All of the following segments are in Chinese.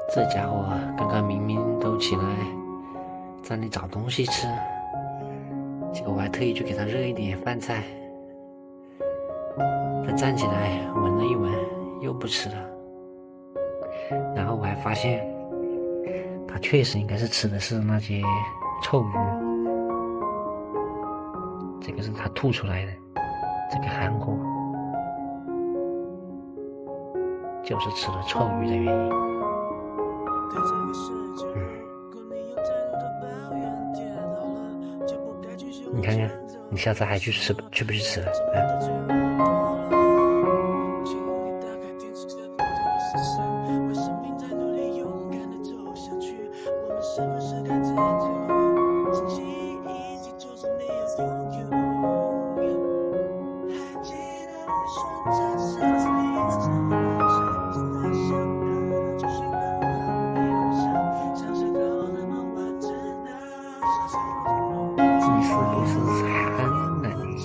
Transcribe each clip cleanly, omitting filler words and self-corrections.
这家伙刚刚明明都起来在那里找东西吃，结果我还特意去给他热一点饭菜。他站起来闻了一闻，又不吃了。然后我还发现，他确实应该是吃的是那些臭鱼，这个是他吐出来的，这个含糊就是吃了臭鱼的原因。你看看，你下次还去不去吃了？你是不是馋了你？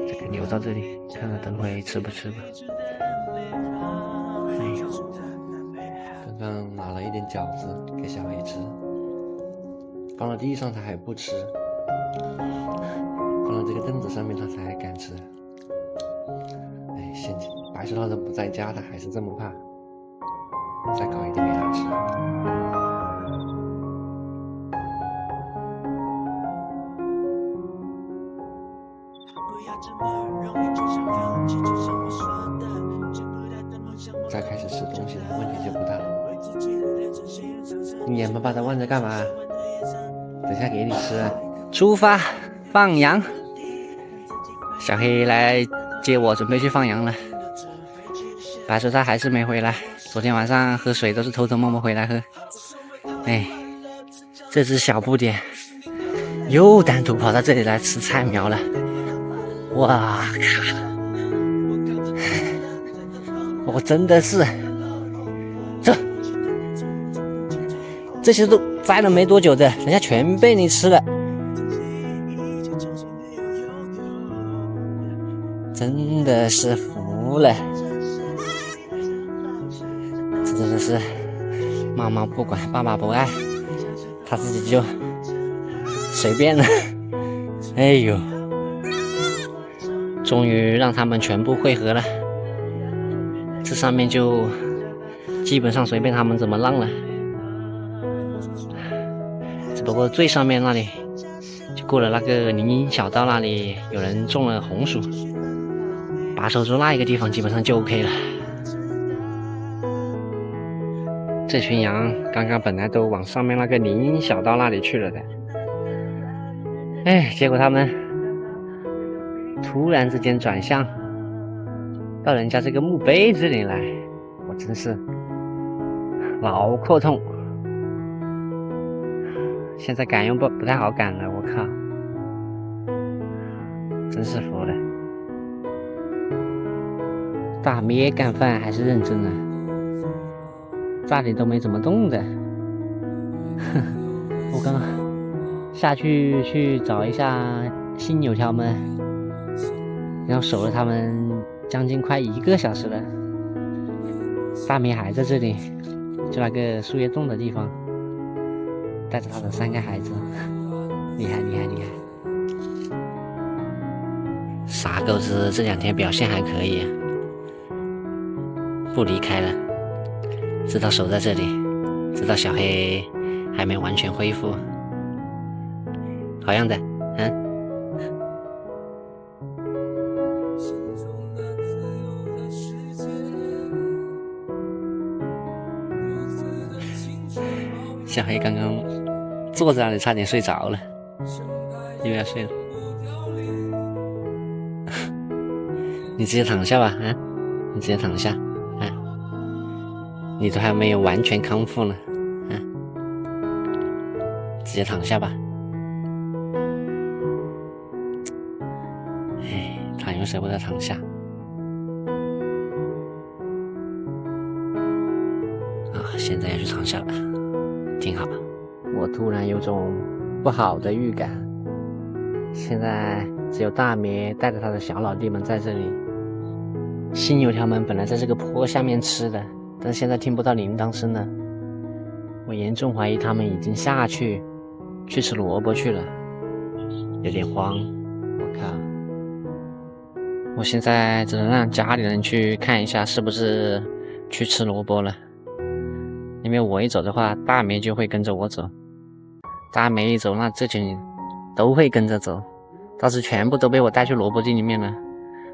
这个留到这里，看看等会吃不吃吧。哎呦，刚刚拿了一点饺子给小黑吃，放到地上他还不吃，放到这个凳子上面他才敢吃。哎，现在白石老人不在家，他还是这么怕，再搞一点给他吃。再开始吃东西了，问题就不大了。你眼巴巴的望着干嘛？等下给你吃。出发放羊。小黑来接我，准备去放羊了。白手他还是没回来，昨天晚上喝水都是偷偷摸摸回来喝。哎，这只小不点又单独跑到这里来吃菜苗了。哇靠！我真的是，这些都摘了没多久的，人家全被你吃了，真的是服了。这真的是妈妈不管，爸爸不爱，他自己就随便了。哎呦，终于让他们全部汇合了。这上面就基本上随便他们怎么浪了，只不过最上面那里就过了那个林荫小道，那里有人种了红薯，把守住那一个地方基本上就 OK 了。这群羊刚刚本来都往上面那个林荫小道那里去了的，哎，结果他们突然之间转向到人家这个墓碑这里来，我真是脑壳痛。现在赶又不太好赶了，我靠，真是服了。大咩干饭还是认真的，这里都没怎么动的。我刚刚下去找一下新牛条们，然后守了他们将近快1个小时了。大咩还在这里，就那个树叶种的地方，带着他的3个孩子，厉害厉害厉害！傻狗子这2天表现还可以，不离开了，知道守在这里，知道小黑还没完全恢复，好样的，小黑刚刚坐在那里差点睡着了，又要睡了。你直接躺下吧，你直接躺下，你都还没有完全康复呢，直接躺下吧。哎，躺又舍不得躺下。现在要去躺下了，挺好。我突然有种不好的预感，现在只有大咩带着他的小老弟们在这里，新油条们本来在这个坡下面吃的，但是现在听不到铃铛声了。我严重怀疑他们已经下去吃萝卜去了，有点慌。我靠！我现在只能让家里人去看一下是不是去吃萝卜了，因为我一走的话，大梅就会跟着我走。大梅一走，那这群都会跟着走，到时全部都被我带去萝卜地里面了，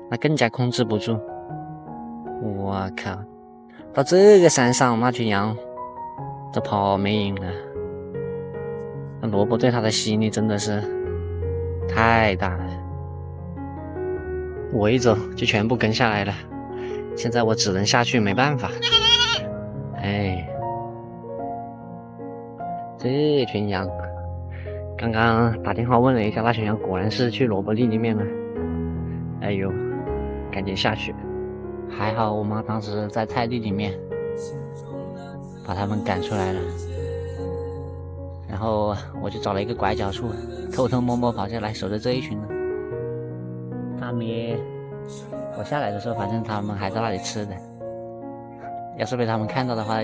那更加控制不住。我靠！到这个山上，那群羊都跑没影了。那萝卜对它的吸引力真的是太大了，我一走就全部跟下来了。现在我只能下去，没办法。哎，这群羊，刚刚打电话问了一下，那群羊果然是去萝卜地里面了。哎呦，赶紧下去！还好我妈当时在菜地里面把他们赶出来了，然后我就找了一个拐角处，偷偷摸摸跑下来守着这一群了。大咩，我下来的时候，反正他们还在那里吃的，要是被他们看到的话，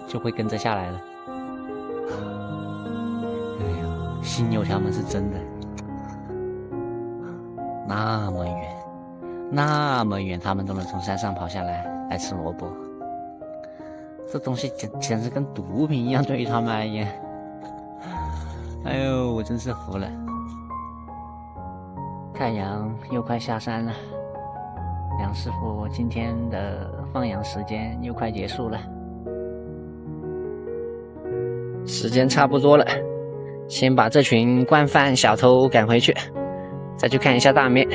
就会跟着下来了。哎呀，新油条们是真的，那么远，那么远，他们都能从山上跑下来吃萝卜。这东西简直跟毒品一样，对于他们而言。哎呦，我真是服了。太阳又快下山了，梁师傅今天的放羊时间又快结束了，时间差不多了，先把这群惯犯小偷赶回去，再去看一下大咩。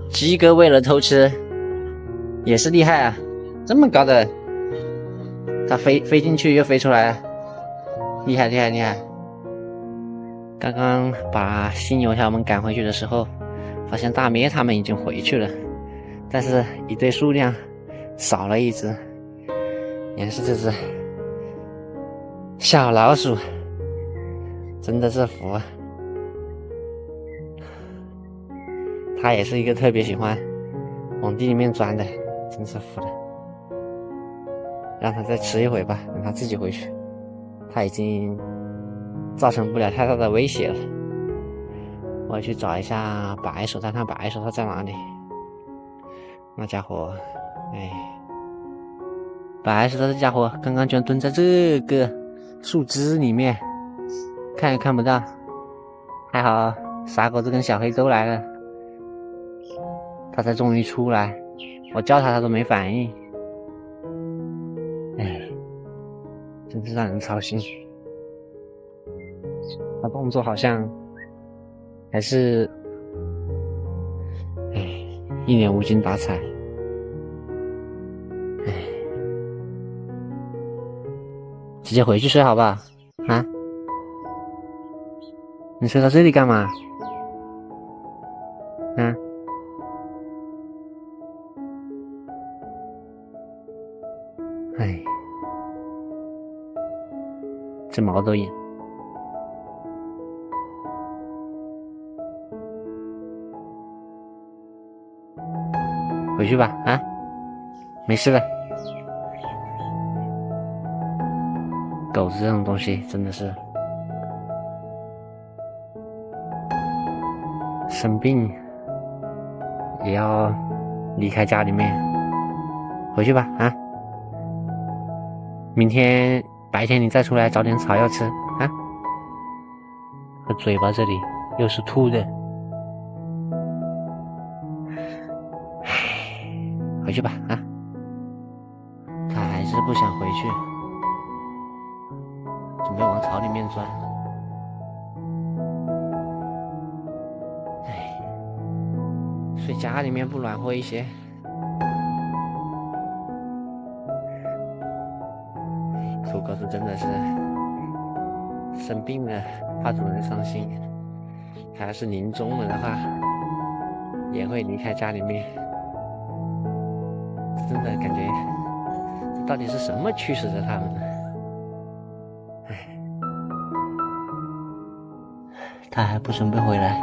鸡哥为了偷吃也是厉害啊，这么高的他飞进去又飞出来，厉害厉害厉害！刚刚把新油条们赶回去的时候，发现大咩他们已经回去了，但是一队数量少了一只，也是这只小老鼠，真的是服啊！它也是一个特别喜欢往地里面钻的，真是服了。让它再吃一会吧，让它自己回去，它已经造成不了太大的威胁了。我要去找一下白手套，看白手套在哪里。那家伙，哎，白手套这家伙刚刚居然蹲在这个树枝里面，看也看不到。还好傻狗子跟小黑都来了，他才终于出来。我叫他都没反应。哎，真是让人操心。他动作好像还是一脸无精打采。直接回去睡好不好？啊？你睡到这里干嘛？啊？哎，这毛都硬。回去吧，啊，没事的。狗子这种东西真的是生病也要离开家里面。回去吧，啊，明天白天你再出来找点草药吃啊。和嘴巴这里又是吐的。回去吧，啊！他还是不想回去，准备往草里面钻。哎，睡家里面不暖和一些。土狗子真的是生病了，怕主人伤心。他要是临终了的话，也会离开家里面。真的感觉，这到底是什么驱使着他们呢？哎，他还不准备回来，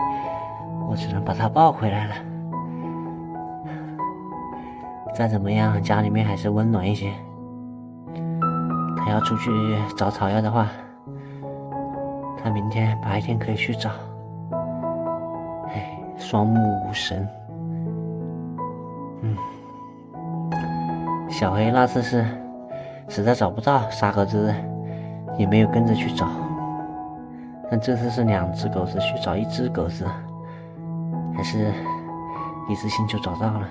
我只能把他抱回来了。再怎么样，家里面还是温暖一些。他要出去找草药的话，他明天白天可以去找。双目无神。小黑那次是实在找不到沙盒子，也没有跟着去找。但这次是2只狗子去找1只狗子，还是一次性就找到了。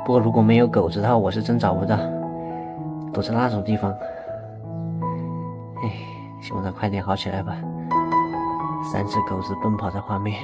不过如果没有狗子的话，我是真找不到，都在那种地方。希望它快点好起来吧。3只狗子奔跑在画面。